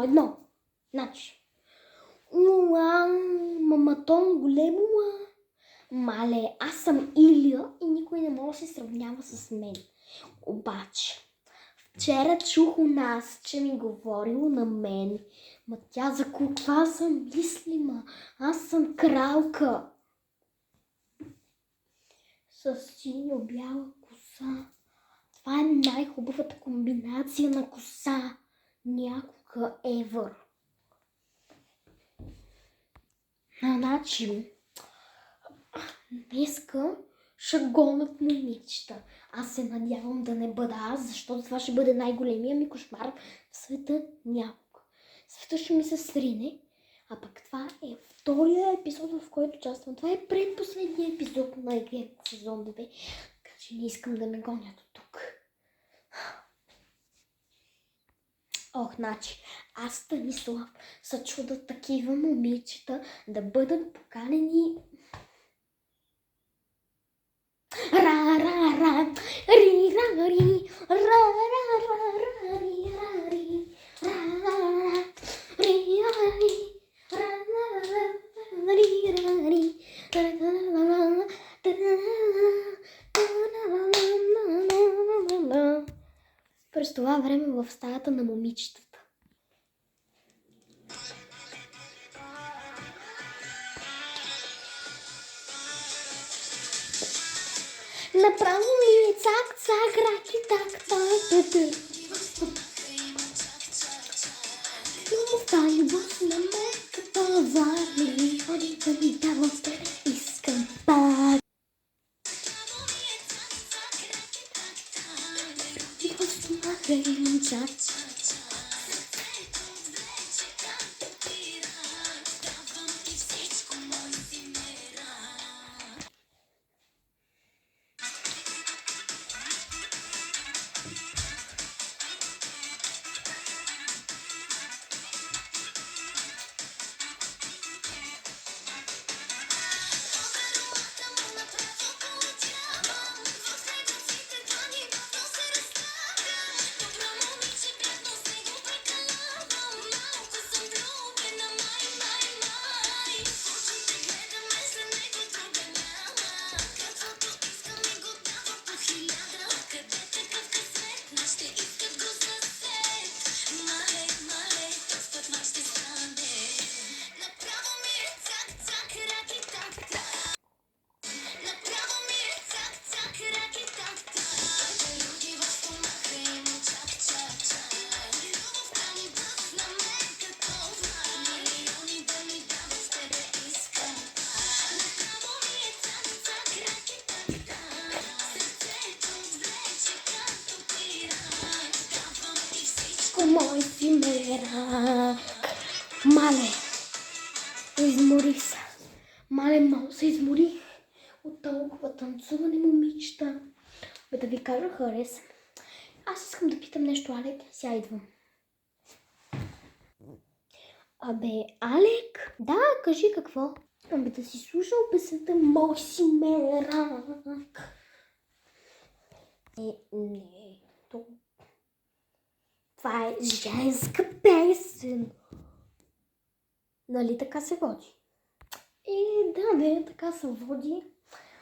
Едно. Значи. Маматон големо. Мале, аз съм Илия и никой не може да се сравнява с мен. Обаче, вчера чух у нас, че ми говорило на мен. Ма тя за каква съм мислима? Аз съм кралка. С синьо-бяла коса. Това е най-хубавата комбинация на коса. Някога ever. Значи, днеска ще гонят момичета. Аз се надявам да не бъда аз, защото това ще бъде най-големия ми кошмар в света някога. Света ще ми се срине, а пък това е втория епизод, в който участвам. Това е предпоследния епизод на игра сезон 2, така че не искам да ме гонят от тук. Значи, аз Станислав се чудат такива момичета да бъдат поканени. През това време в стаята на момичетата. Направо ми е цак-цак, раки-так-так. Любовта, любов на мен като вали, ходи да ми давам те, искам пак. Просто махай чак. Мой си мерак. Мале, изморих се. Мале, много се изморих от толкова танцуване, момичета. Да ви кажа, хареса. Аз искам да питам нещо, Алек. Сега идвам. Алек? Да, кажи какво. Да си слушал песента Мой си мерак. Не. Това е женска песен. Нали така се води? Да, така се води.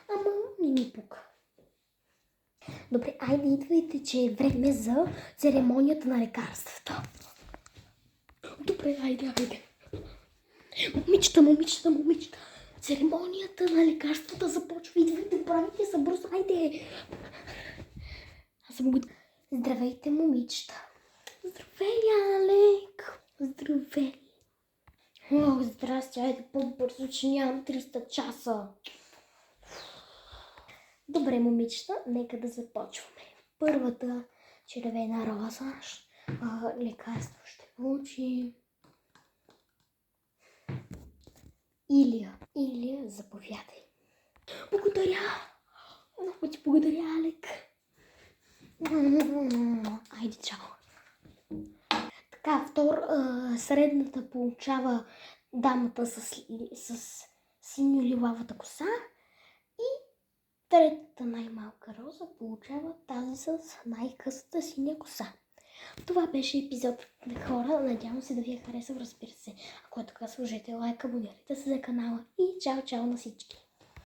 Ама не ми пука. Добре, айде идвайте, че е време за церемонията на лекарствата. Добре, айде. Момичета. Церемонията на лекарствата започва. Идвайте, правите се бързо, айде. Здравейте, момичета. Здравей, Алек. Здравей. Здрасти, айде по-бързо, че нямам 300 часа. Добре, момичета, нека да започваме. Първата червена роза, лекарство ще получи Илия, заповядай. Благодаря. Много ти благодаря, Алек. Айде, чао. Така, средната получава дамата с синьо-лилавата коса и третата най-малка роза получава тази с най-късата синя коса. Това беше епизод на хора. Надявам се да ви е харесал, разбира се. Ако е така, сложете лайк, абонирайте се за канала и чао на всички!